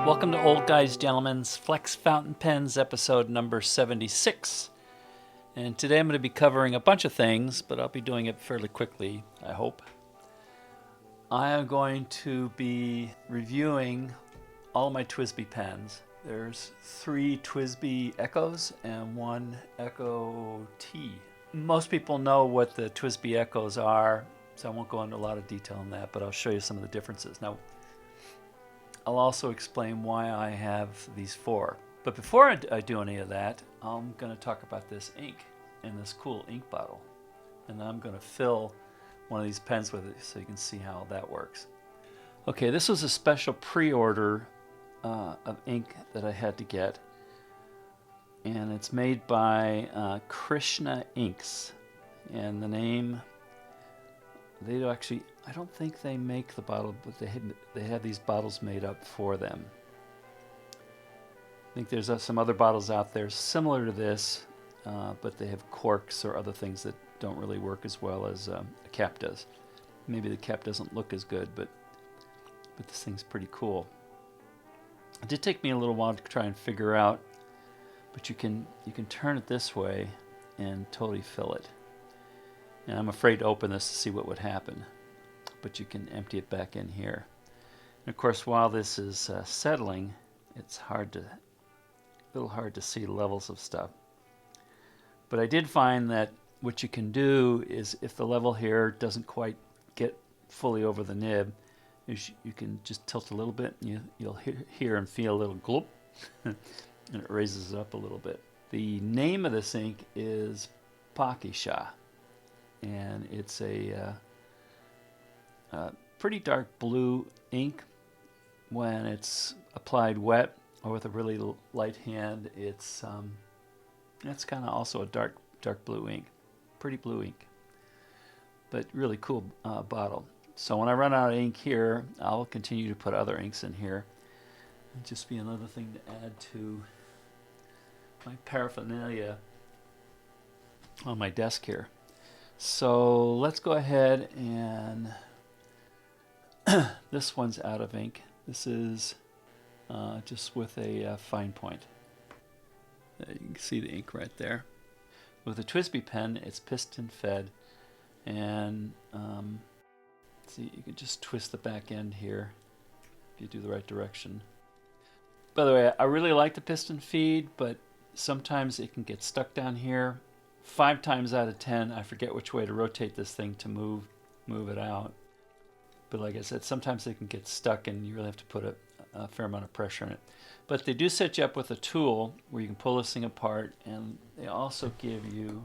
Welcome to Old Guys Gentlemen's Flex Fountain Pens episode number 76. And today I'm going to be covering a bunch of things, but I'll be doing it fairly quickly, I hope. I am going to be reviewing all my TWSBI pens. There's 3 TWSBI ECOs and 1 ECO T. Most people know what the TWSBI ECOs are, so I won't go into a lot of detail on that, but I'll show you some of the differences. Now, I'll also explain why I have these 4. But before I do any of that, I'm going to talk about this ink in this cool ink bottle. And I'm going to fill one of these pens with it so you can see how that works. Okay, this was a special pre-order of ink that I had to get. And it's made by Krishna Inks. And the name, they actually, I don't think they make the bottle, but they had these bottles made up for them. I think there's some other bottles out there similar to this, but they have corks or other things that don't really work as well as a cap does. Maybe the cap doesn't look as good, but this thing's pretty cool. It did take me a little while to try and figure out, but you can turn it this way and totally fill it. And I'm afraid to open this to see what would happen, but you can empty it back in here. And of course, while this is settling, it's a little hard to see levels of stuff. But I did find that what you can do is, if the level here doesn't quite get fully over the nib, is you can just tilt a little bit, and you'll hear and feel a little glop, and it raises it up a little bit. The name of this ink is Paakezah, and it's a pretty dark blue ink. When it's applied wet or with a really light hand, it's kind of also a dark blue ink, pretty blue ink, but really cool bottle. So when I run out of ink here, I'll continue to put other inks in here. It'll just be another thing to add to my paraphernalia on my desk here. So let's go ahead and this one's out of ink. This is just with a fine point. You can see the ink right there. With a TWSBI pen, it's piston fed, and see, you can just twist the back end here if you do the right direction. By the way, I really like the piston feed, but sometimes it can get stuck down here. 5 times out of 10, I forget which way to rotate this thing to move it out. But like I said, sometimes they can get stuck and you really have to put a fair amount of pressure in it. But they do set you up with a tool where you can pull this thing apart, and they also give you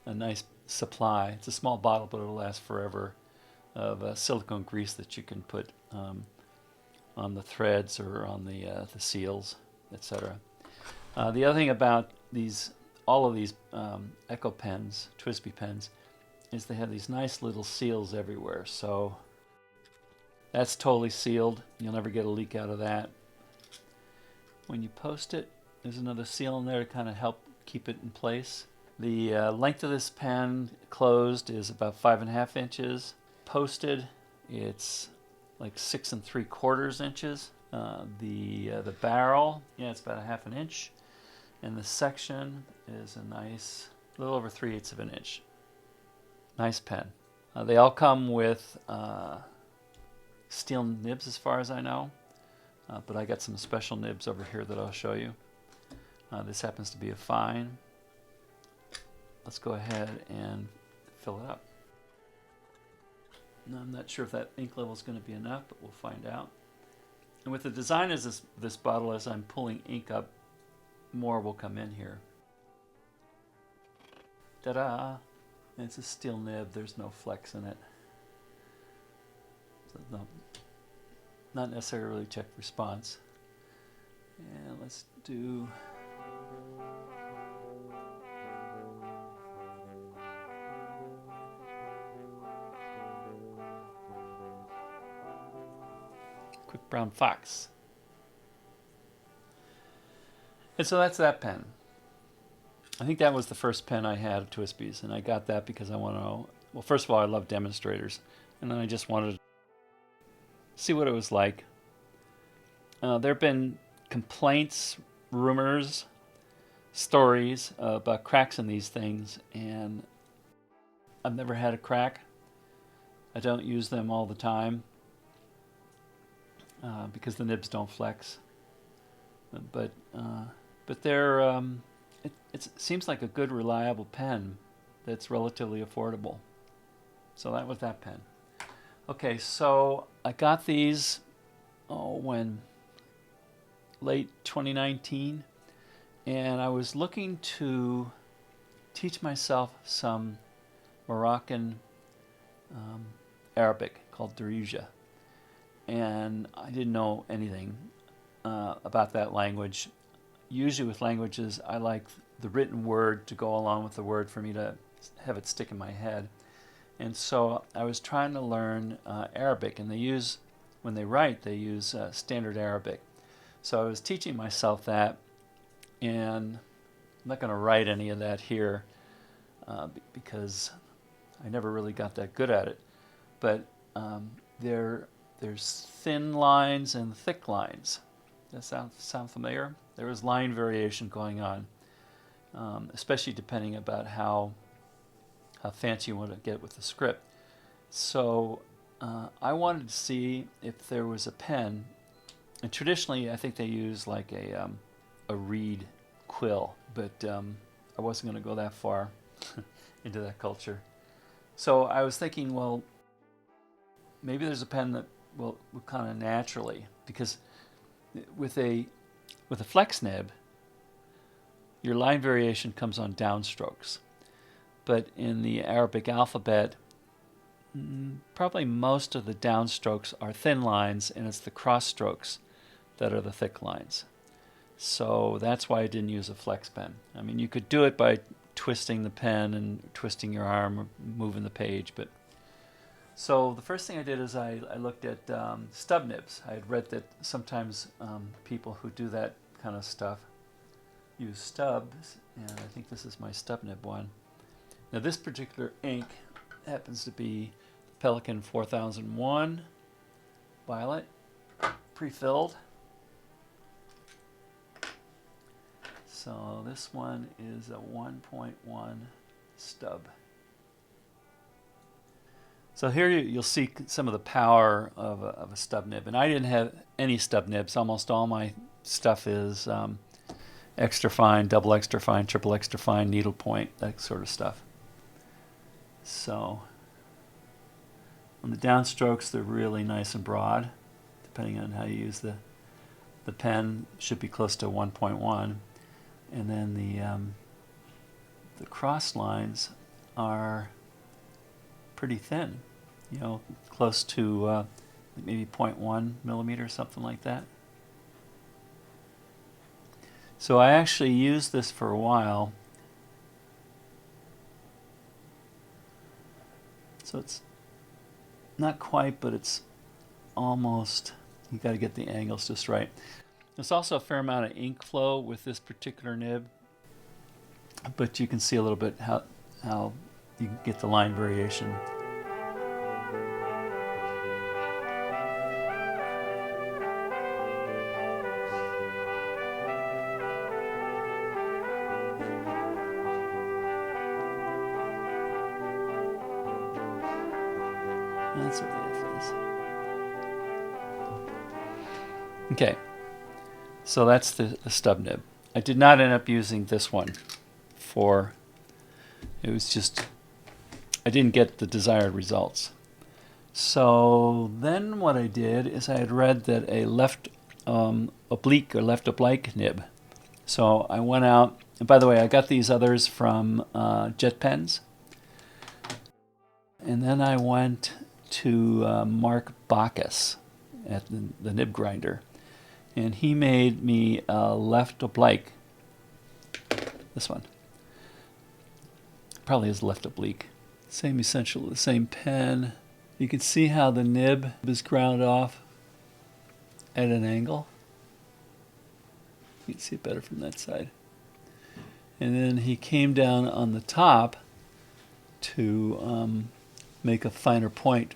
a nice supply. It's a small bottle, but it'll last forever, of silicone grease that you can put on the threads or on the seals, etc. The other thing about all of these ECO pens, TWSBI pens, is they have these nice little seals everywhere. So that's totally sealed. You'll never get a leak out of that. When you post it, there's another seal in there to kind of help keep it in place. The length of this pen closed is about 5.5 inches. Posted, it's like 6 3/4 inches. The barrel, yeah, it's about 1/2 inch. And the section is a nice, little over 3/8 of an inch. Nice pen. They all come with steel nibs as far as I know, but I got some special nibs over here that I'll show you. This happens to be a fine. Let's go ahead and fill it up. Now, I'm not sure if that ink level is going to be enough, but we'll find out. And with the design of this bottle, as I'm pulling ink up, more will come in here. Ta-da! And it's a steel nib. There's no flex in it. So not necessarily check response. And let's do... Quick brown fox. And so that's that pen. I think that was the first pen I had of TWSBI's, and I got that because I want to know, well, first of all, I love demonstrators, and then I just wanted to see what it was like. there have been complaints, rumors, stories about cracks in these things, and I've never had a crack. I don't use them all the time because the nibs don't flex. But they're it seems like a good, reliable pen that's relatively affordable. So that was that pen. Okay, so I got these when late 2019, and I was looking to teach myself some Morrocan Arabic called Darija, and I didn't know anything about that language. Usually with languages, I like the written word to go along with the word for me to have it stick in my head. And so I was trying to learn Arabic, and when they write, they use standard Arabic. So I was teaching myself that, and I'm not going to write any of that here because I never really got that good at it. But there's thin lines and thick lines. Does that sound familiar? There was line variation going on, especially depending about how fancy you want to get with the script. So I wanted to see if there was a pen, and traditionally I think they use like a reed quill, but I wasn't going to go that far into that culture. So I was thinking, well, maybe there's a pen that will kind of naturally, because with a flex nib, your line variation comes on downstrokes. But in the Arabic alphabet, probably most of the downstrokes are thin lines, and it's the cross strokes that are the thick lines. So that's why I didn't use a flex pen. I mean, you could do it by twisting the pen and twisting your arm or moving the page, but so the first thing I did is I looked at stub nibs. I had read that sometimes people who do that kind of stuff use stubs, and I think this is my stub nib one. Now this particular ink happens to be Pelikan 4001 Violet, pre-filled. So this one is a 1.1 stub. So here you'll see some of the power of a stub nib. And I didn't have any stub nibs. Almost all my stuff is extra fine, double extra fine, triple extra fine, needlepoint, that sort of stuff. So on the downstrokes, they're really nice and broad, depending on how you use the pen. Should be close to 1.1. And then the cross lines are pretty thin, you know, close to maybe 0.1 millimeter, something like that. So I actually used this for a while. So it's not quite, but it's almost. You got to get the angles just right. There's also a fair amount of ink flow with this particular nib, but you can see a little bit how you can get the line variation. That's what that is. Okay, so that's the stub nib. I did not end up using this one it was just, I didn't get the desired results. So then what I did is I had read that a left oblique or left oblique nib. So I went out, and by the way, I got these others from Jet Pens. And then I went to Mark Bacchus at the nib grinder, and he made me a left oblique. This one probably is left oblique. Same essential, the same pen. You can see how the nib is ground off at an angle. You can see it better from that side. And then he came down on the top to make a finer point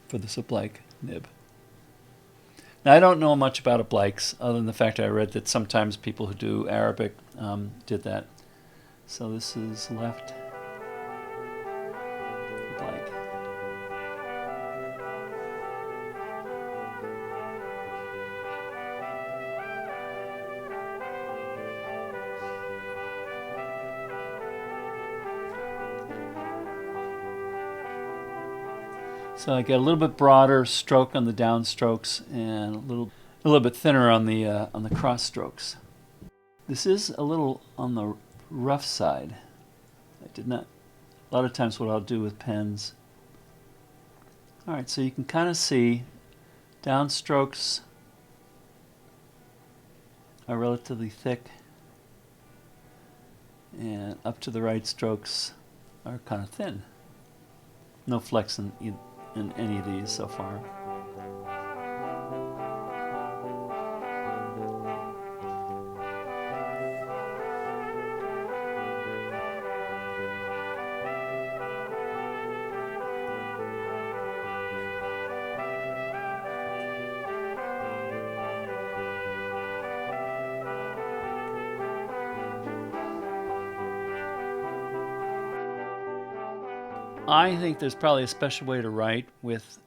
for this oblique nib. Now, I don't know much about obliques, other than the fact I read that sometimes people who do Arabic did that. So this is left oblique. So I get a little bit broader stroke on the down strokes and a little bit thinner on the cross strokes. This is a little on the rough side. I did not. A lot of times, what I'll do with pens. All right, so you can kind of see down strokes are relatively thick, and up to the right strokes are kind of thin. No flex in any of these so far. I think there's probably a special way to write with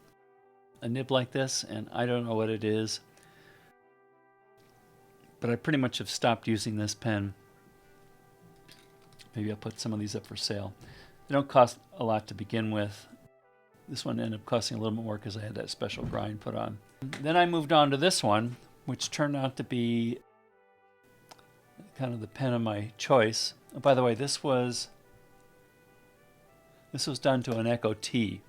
a nib like this, and I don't know what it is, but I pretty much have stopped using this pen. Maybe I'll put some of these up for sale. They don't cost a lot to begin with. This one ended up costing a little more because I had that special grind put on. Then I moved on to this one, which turned out to be kind of the pen of my choice. Oh, by the way, this was done to an ECOT.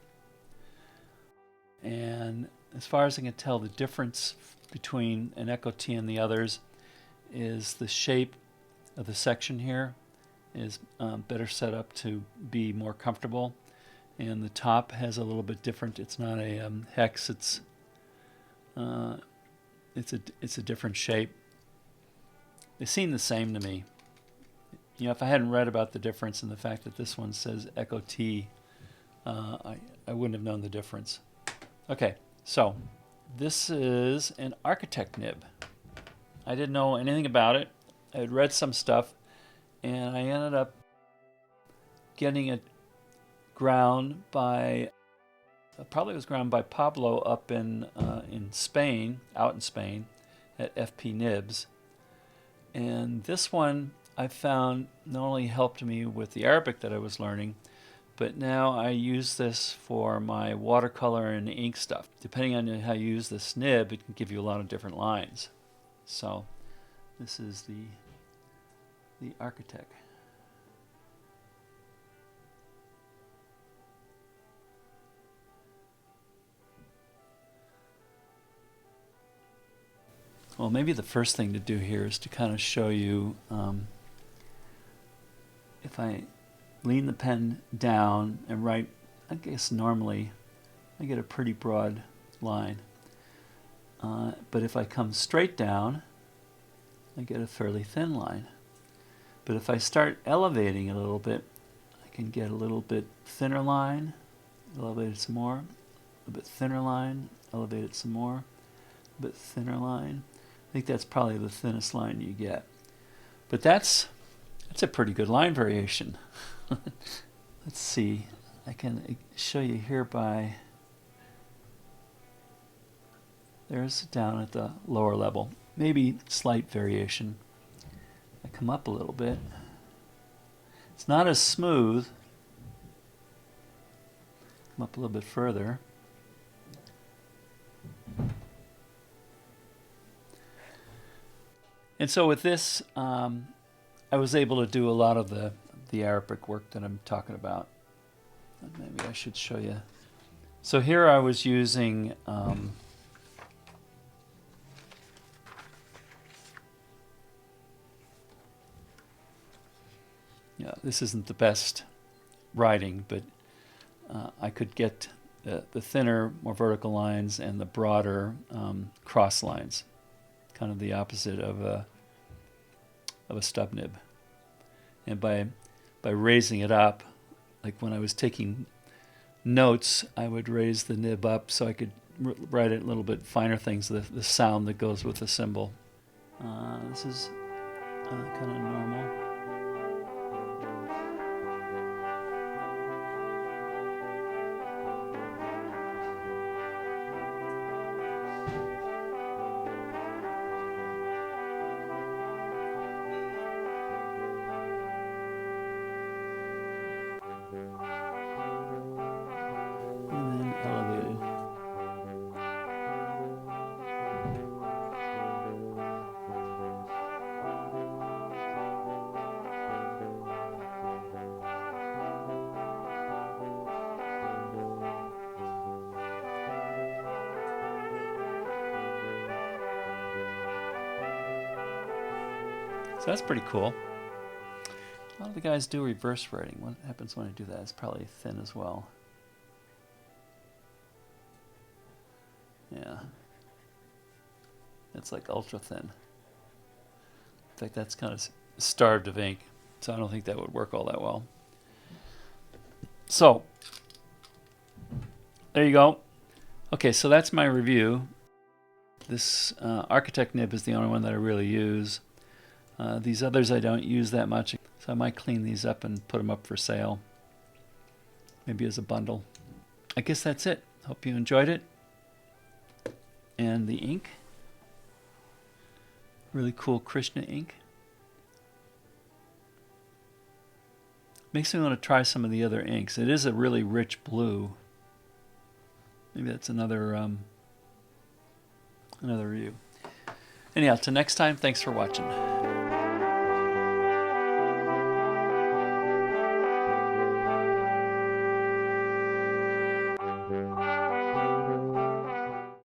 And as far as I can tell, the difference between an ECOT and the others is the shape of the section here is better set up to be more comfortable. And the top has a little bit different. It's not a hex. It's a different shape. They seem the same to me. You know, if I hadn't read about the difference and the fact that this one says ECOT, I wouldn't have known the difference. Okay, so this is an architect nib. I didn't know anything about it. I had read some stuff, and I ended up getting it ground by, probably was ground by Pablo up in Spain, out in Spain, at FP Nibs. And this one I found not only helped me with the Arabic that I was learning, but now I use this for my watercolor and ink stuff. Depending on how you use this nib, it can give you a lot of different lines. So this is the architect. Well, maybe the first thing to do here is to kind of show you, if I lean the pen down and write, I guess normally I get a pretty broad line. But if I come straight down, I get a fairly thin line. But if I start elevating a little bit, I can get a little bit thinner line, elevate it some more, a bit thinner line, elevate it some more, a bit thinner line. I think that's probably the thinnest line you get. But that's a pretty good line variation. Let's see. I can show you here by, there's down at the lower level. Maybe slight variation. I come up a little bit. It's not as smooth. Come up a little bit further. And so with this, I was able to do a lot of the Arabic work that I'm talking about. Maybe I should show you. So here I was using yeah, this isn't the best writing, but I could get the thinner, more vertical lines and the broader cross lines, kind of the opposite of a stub nib. And by raising it up, like when I was taking notes, I would raise the nib up so I could write it a little bit finer things, the sound that goes with the symbol. This is kind of normal. And then elevated. So that's pretty cool. A lot of the guys do reverse writing. What happens when I do that? It's probably thin as well. Yeah. It's like ultra thin. In fact, that's kind of starved of ink, so I don't think that would work all that well. So, there you go. Okay, so that's my review. This Architect nib is the only one that I really use. These others I don't use that much, so I might clean these up and put them up for sale, maybe as a bundle. I guess that's it. Hope you enjoyed it. And the ink, really cool Krishna ink. Makes me want to try some of the other inks. It is a really rich blue. Maybe that's another review. Anyhow, till next time, thanks for watching.